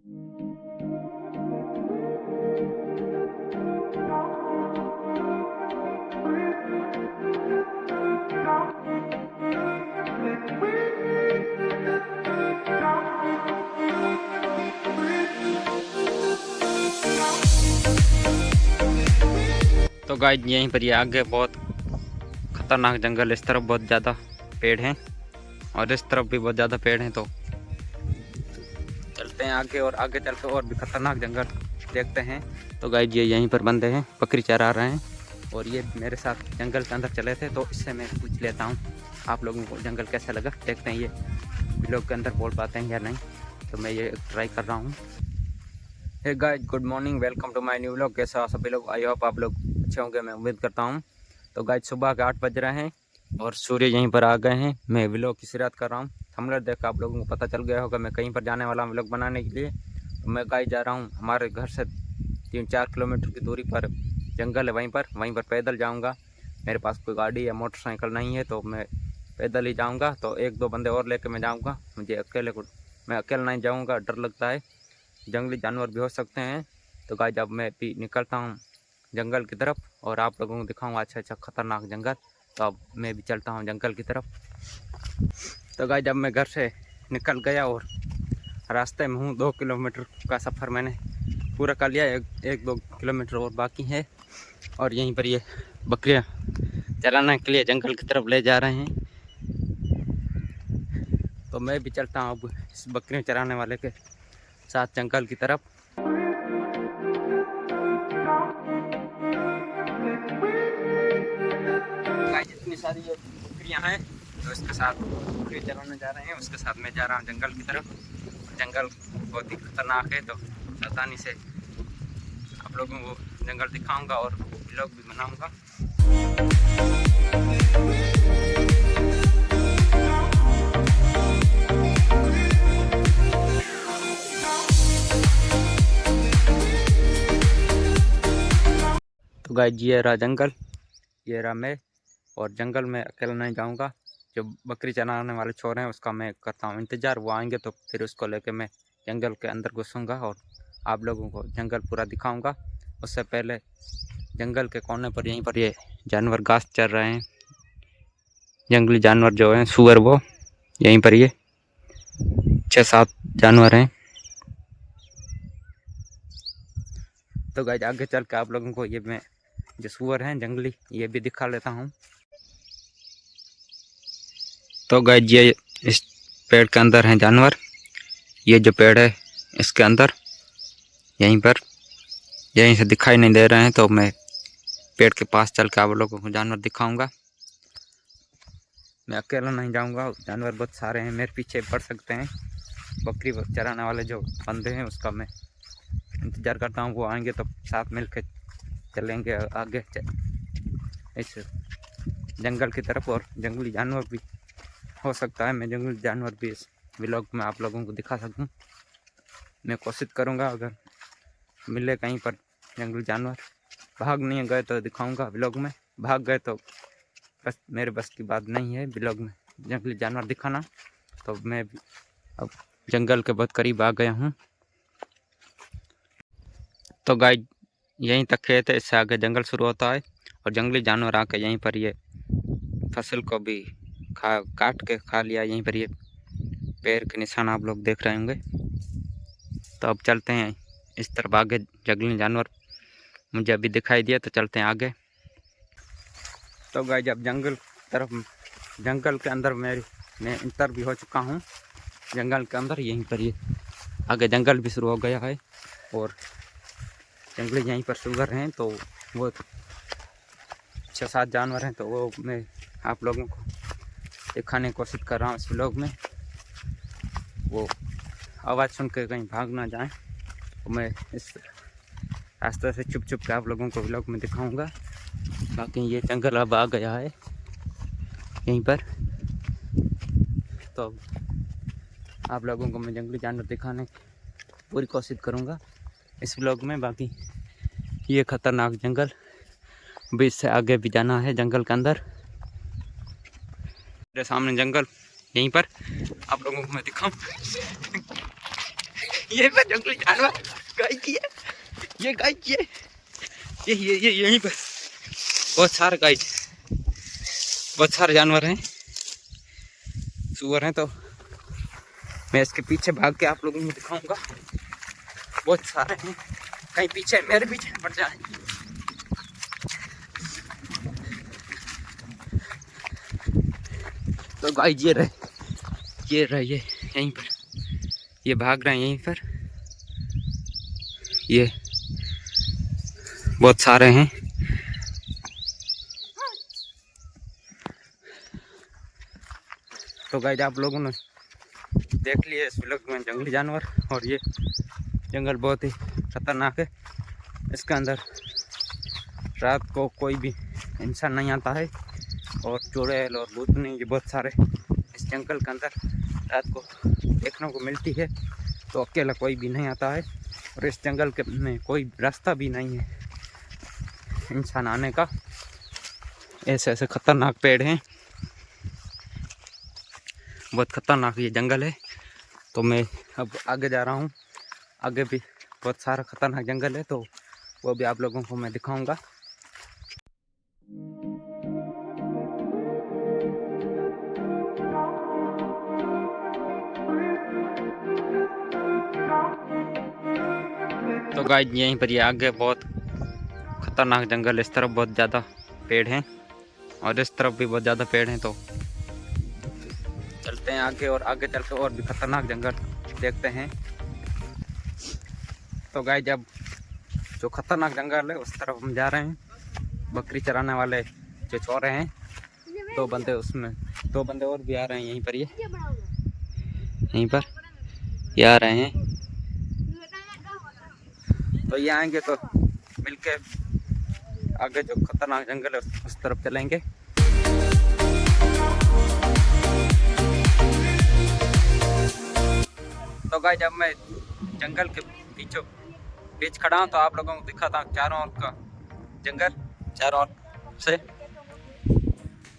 तो गाइस यहीं पर ये आगे बहुत खतरनाक जंगल, इस तरफ बहुत ज़्यादा पेड़ हैं और इस तरफ भी बहुत ज़्यादा पेड़ हैं। तो चलते हैं आगे और आगे चल के और भी खतरनाक जंगल देखते हैं। तो गाइस ये यहीं पर बंदे हैं, बकरी चरा रहे हैं और ये मेरे साथ जंगल के अंदर चले थे, तो इससे मैं पूछ लेता हूँ आप लोगों को जंगल कैसा लगा। देखते हैं ये व्लॉग के अंदर बोल पाते हैं या नहीं, तो मैं ये ट्राई कर रहा हूँ। Hey guys, good morning, welcome to my new vlog. कैसा सभी लोग, आई होप आप लोग अच्छे होंगे, मैं उम्मीद करता हूँ। तो गाइस सुबह के 8 बज रहे हैं और सूर्य यहीं पर आ गए हैं। मैं व्लॉग की शुरुआत कर रहा हूँ। थंबनेल देख कर आप लोगों को पता चल गया होगा मैं कहीं पर जाने वाला हूँ व्लॉग बनाने के लिए। तो मैं गाइस जा रहा हूँ, हमारे घर से 3-4 किलोमीटर की दूरी पर जंगल है, वहीं पर पैदल जाऊँगा। मेरे पास कोई गाड़ी या मोटरसाइकिल नहीं है, तो मैं पैदल ही जाऊँगा। तो 1-2 बंदे और लेकर मैं जाऊँगा, मैं अकेला नहीं जाऊँगा, डर लगता है, जंगली जानवर भी हो सकते हैं। तो गाइस जब मैं भी निकलता हूँ जंगल की तरफ और आप लोगों को दिखाऊंगा अच्छा खतरनाक जंगल। तो अब मैं भी चलता हूँ जंगल की तरफ। तो गाइस जब मैं घर से निकल गया और रास्ते में हूँ, 2 किलोमीटर का सफ़र मैंने पूरा कर लिया, 1-2 किलोमीटर और बाकी है। और यहीं पर ये बकरियाँ चराने के लिए जंगल की तरफ ले जा रहे हैं। तो मैं भी चलता हूँ अब इस बकरियाँ चराने वाले के साथ जंगल की तरफ। इतनी सारी ये बकरियाँ हैं, तो इसके साथ बकरी चराने जा रहे हैं, उसके साथ मैं जा रहा हूँ जंगल की तरफ। जंगल बहुत ही खतरनाक है, तो सावधानी से आप लोगों को जंगल दिखाऊंगा और व्लॉग भी बनाऊंगा। तो गाइस ये रहा जंगल, ये रहा मैं, और जंगल में अकेला नहीं जाऊंगा। जो बकरी चराने वाले छोर हैं उसका मैं करता हूँ इंतज़ार, वो आएंगे तो फिर उसको लेके मैं जंगल के अंदर घुसूँगा और आप लोगों को जंगल पूरा दिखाऊंगा। उससे पहले जंगल के कोने पर यहीं पर ये जानवर घास चर रहे हैं, जंगली जानवर जो हैं सूअर, वो यहीं पर ये 6-7 जानवर हैं। तो गाइस आगे चल के आप लोगों को ये मैं जो सूअर हैं जंगली, ये भी दिखा लेता हूँ। तो गाइस ये इस पेड़ के अंदर हैं जानवर, ये जो पेड़ है इसके अंदर यहीं से दिखाई नहीं दे रहे हैं, तो मैं पेड़ के पास चल के आप लोगों को जानवर दिखाऊंगा। मैं अकेला नहीं जाऊंगा, जानवर बहुत सारे हैं, मेरे पीछे पड़ सकते हैं। बकरी चराने वाले जो बंदे हैं उसका मैं इंतज़ार करता हूँ, वो आएंगे तो साथ मिल के चलेंगे आगे इस जंगल की तरफ। और जंगली जानवर भी हो सकता है, मैं जंगली जानवर भी इस व्लॉग में आप लोगों को दिखा सकूं। मैं कोशिश करूंगा अगर मिले कहीं पर जंगली जानवर, भाग नहीं गए तो दिखाऊंगा व्लॉग में, भाग गए तो बस मेरे बस की बात नहीं है व्लॉग में जंगली जानवर दिखाना। तो मैं भी अब जंगल के बहुत करीब आ गया हूँ। तो गाइस यहीं तक खेत है, इससे आगे जंगल शुरू होता है और जंगली जानवर आकर यहीं पर ये फसल को भी काट के खा लिया। यहीं पर ये पैर के निशान आप लोग देख रहे होंगे। तो अब चलते हैं इस तरफ आगे, जंगली जानवर मुझे अभी दिखाई दिया, तो चलते हैं आगे। तो गाइस जब जंगल के अंदर मैं इंटर भी हो चुका हूँ जंगल के अंदर। यहीं पर ये आगे जंगल भी शुरू हो गया है और जंगली यहीं पर सुगर हैं, तो वो 6-7 जानवर हैं, तो वो मैं आप लोगों को दिखाने की कोशिश कर रहा हूँ इस व्लॉग में। वो आवाज़ सुन के कहीं भाग ना जाएं, तो मैं इस रास्ते से छुप के आप लोगों को व्लॉग में दिखाऊंगा। बाकी ये जंगल अब आ गया है यहीं पर, तो आप लोगों को मैं जंगली जानवर दिखाने की पूरी कोशिश करूंगा इस व्लॉग में। बाकी ये खतरनाक जंगल, बीच से आगे भी जाना है जंगल के अंदर। मेरे सामने जंगल, यहीं पर आप लोगों को मैं दिखाऊं। ये पर जंगली जानवर गाय की है, ये गाय की है, ये यहीं पर बहुत सारे गाय, बहुत सारे जानवर हैं, सुअर हैं। तो मैं इसके पीछे भाग के आप लोगों को दिखाऊंगा। बहुत सारे हैं, कहीं पीछे मेरे पीछे पड़ जाए। तो गाय ये रहे ये यहीं पर, ये भाग रहे हैं यहीं पर, ये बहुत सारे हैं। तो गाइस आप लोगों ने देख लिए इस व्लॉग में जंगली जानवर, और ये जंगल बहुत ही खतरनाक है। इसके अंदर रात को कोई भी इंसान नहीं आता है, और चुड़ैल और भूतनी ये बहुत सारे इस जंगल के अंदर रात को देखने को मिलती है। तो अकेला कोई भी नहीं आता है, और इस जंगल के में कोई रास्ता भी नहीं है इंसान आने का। ऐसे ऐसे खतरनाक पेड़ हैं, बहुत खतरनाक ये जंगल है। तो मैं अब आगे जा रहा हूँ, आगे भी बहुत सारा खतरनाक जंगल है, तो वो भी आप लोगों को मैं दिखाऊंगा। तो गाइस यहीं पर ये आगे बहुत खतरनाक जंगल, इस तरफ बहुत ज़्यादा पेड़ हैं और इस तरफ भी बहुत ज़्यादा पेड़ हैं। तो चलते हैं आगे, और आगे चल के और भी खतरनाक जंगल देखते हैं। तो गाइस जब जो खतरनाक जंगल है उस तरफ हम जा रहे हैं। बकरी चराने वाले जो चौरे हैं, दो बंदे, उसमें दो बंदे और भी आ रहे हैं यहीं पर, ये यहीं पर ये आ रहे हैं। तो ये आएंगे तो मिलके आगे जो खतरनाक जंगल है उस तरफ चलेंगे। तो गाइस जब मैं जंगल के बीच खड़ा हूँ, तो आप लोगों को दिखाता हूँ चारों ओर का जंगल, चारों ओर से।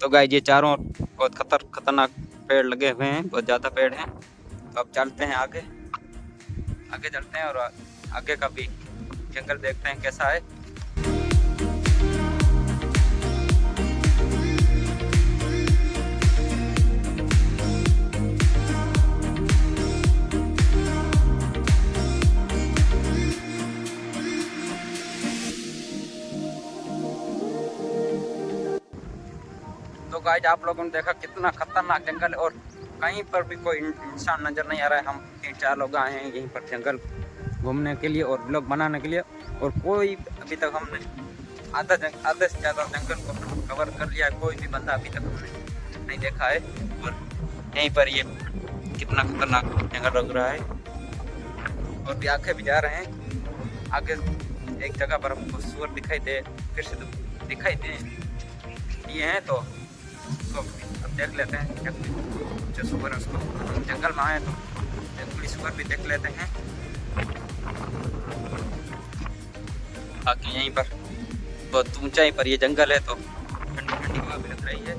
तो गाइस ये चारों ओर बहुत खतरनाक पेड़ लगे हुए हैं, बहुत ज़्यादा पेड़ हैं। तो अब चलते हैं आगे चलते हैं, और आगे का भी जंगल देखते हैं कैसा है। तो गाइस आप लोगों ने देखा कितना खतरनाक जंगल है, और कहीं पर भी कोई इंसान नज़र नहीं आ रहा है। हम 3-4 लोग आए हैं यहीं पर जंगल घूमने के लिए और व्लॉग बनाने के लिए, और कोई अभी तक हमने आधे से ज़्यादा जंगल को कवर कर लिया है। कोई भी बंदा अभी तक हमने नहीं देखा है। और यहीं पर ये कितना खतरनाक जंगल लग रहा है, और भी आगे भी जा रहे हैं। आगे एक जगह पर हमको सुअर दिखाई दे, फिर से दिखाई दे दिए हैं। तो अब देख लेते हैं जो सुअर है उसको, जंगल में आए तो जंगली सुअर भी देख लेते हैं। बाकी यहीं पर बहुत ऊंचाई पर ये जंगल है, तो ठंडी ठंडी हवा भी लग रही है।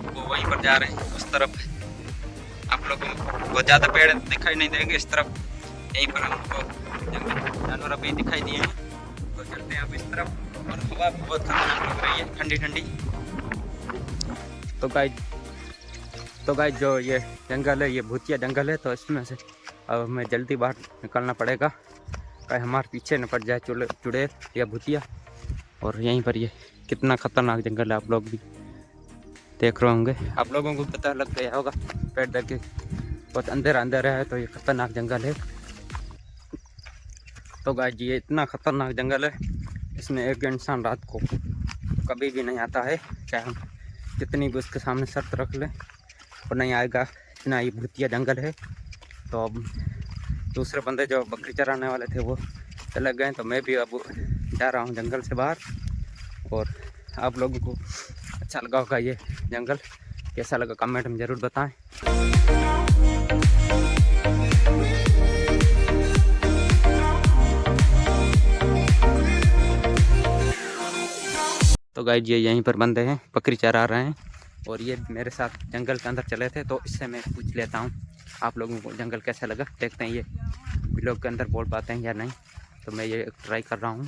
वो वहीं पर जा रहे हैं उस तरफ। आप लोगों को बहुत ज़्यादा पेड़ दिखाई नहीं देंगे इस तरफ, यहीं पर हमको जानवर अभी दिखाई दिए हैं। तो चलते हैं अब इस तरफ, और हवा बहुत खतरनाक लग रही है, ठंडी ठंडी। तो गाइस जो ये जंगल है ये भूतिया जंगल है, तो इसमें से अब हमें जल्दी बाहर निकलना पड़ेगा, कहीं हमारे पीछे न पड़ जाए चुड़ैल या भूतिया। और यहीं पर ये कितना खतरनाक जंगल है, आप लोग भी देख रहे होंगे, आप लोगों को पता लग गया होगा। पेड़ देख के बहुत अंधेरा है, तो ये खतरनाक जंगल है। तो गाइस ये इतना खतरनाक जंगल है, इसमें एक इंसान रात को कभी भी नहीं आता है, चाहे हम कितनी भी उसके सामने शर्त रख लें और नहीं आएगा। इतना ये भूतिया जंगल है। तो अब दूसरे बंदे जो बकरी चराने वाले थे वो चले गए, तो मैं भी अब जा रहा हूँ जंगल से बाहर। और आप लोगों को अच्छा लगा होगा ये जंगल, कैसा लगा कमेंट में ज़रूर बताएं। तो गाइस ये यहीं पर बंदे हैं, बकरी चरा रहे हैं, और ये मेरे साथ जंगल के अंदर चले थे, तो इससे मैं पूछ लेता हूँ आप लोगों को जंगल कैसा लगा देखते हैं। ये ब्लॉग के अंदर बोल पाते हैं या नहीं, तो मैं ये ट्राई कर रहा हूँ।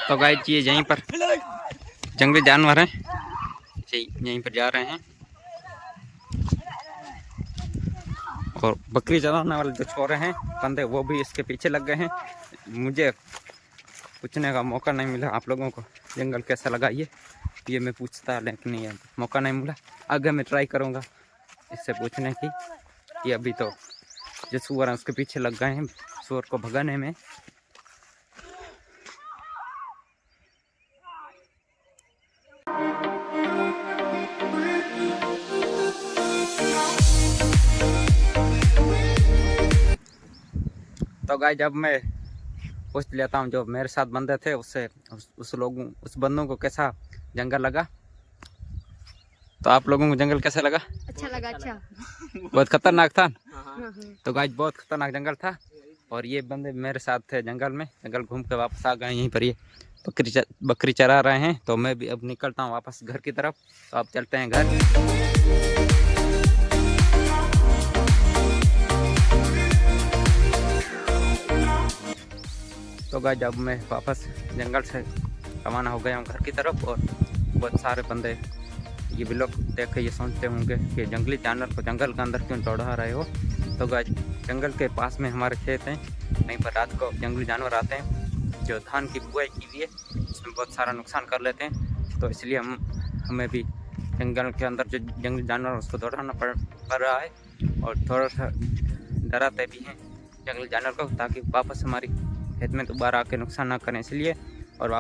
तो गाइस ये यहीं पर जंगली जानवर हैं, यहीं पर जा रहे हैं। और बकरी चलाने वाले जो छोरे हैं बंदे, वो भी इसके पीछे लग गए हैं। मुझे पूछने का मौका नहीं मिला आप लोगों को जंगल कैसा लगा ये मैं पूछता, लेकिन ये मौका नहीं मिला। आगे मैं ट्राई करूँगा इससे पूछने की। ये अभी तो जो सुअर हैं उसके पीछे लग गए हैं सुअर को भगाने में। तो गाइस जब मैं पूछ लेता हूँ जो मेरे साथ बंदे थे उससे, उस बंदों को कैसा जंगल लगा। तो आप लोगों को जंगल कैसा लगा? अच्छा लगा। अच्छा, बहुत खतरनाक था। तो गाइस बहुत खतरनाक जंगल था। और ये बंदे मेरे साथ थे जंगल में, जंगल घूम के वापस आ गए। यहीं पर ये बकरी चरा रहे हैं। तो मैं भी अब निकलता हूँ वापस घर की तरफ। तो अब चलते हैं घर। तो गाइस जब मैं वापस जंगल से रवाना हो गया हूँ घर की तरफ। और बहुत सारे बंदे ये व्लॉग देख के ये सोचते होंगे कि जंगली जानवर को जंगल के अंदर क्यों दौड़ा रहे हो। तो गाइस जंगल के पास में हमारे खेत हैं, वहीं पर रात को जंगली जानवर आते हैं जो धान की बुआई की हुई है, इसमें बहुत सारा नुकसान कर लेते हैं। तो इसलिए हमें भी जंगल के अंदर जो जंगली जानवर उसको दौड़ाना पड़ रहा है। और थोड़ा सा डराते भी हैं जंगली जानवर को, ताकि वापस हमारी खेत में दोबारा आके नुकसान ना करें इसलिए। और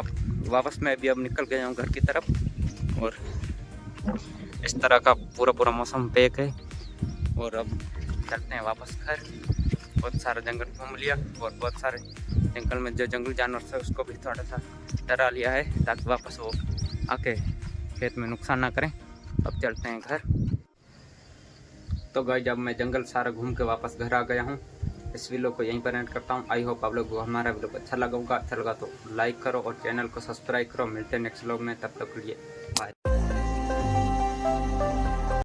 वापस मैं भी अब निकल गया हूँ घर की तरफ। और इस तरह का पूरा मौसम पैक है। और अब चलते हैं वापस घर। बहुत सारा जंगल घूम लिया और बहुत सारे जंगल में जो जंगली जानवर थे उसको भी थोड़ा सा डरा लिया है, ताकि वापस वो आके खेत में नुकसान ना करें। अब चलते हैं घर। तो गाइस जब मैं जंगल सारा घूम के वापस घर आ गया हूँ, इस वीडियो को यहीं पर एंड करता हूँ। आई होप आप लोगों को हमारा वीडियो अच्छा लगा होगा। अच्छा लगा तो लाइक करो और चैनल को सब्सक्राइब करो। मिलते हैं नेक्स्ट व्लॉग में, तब तक के लिए बाय।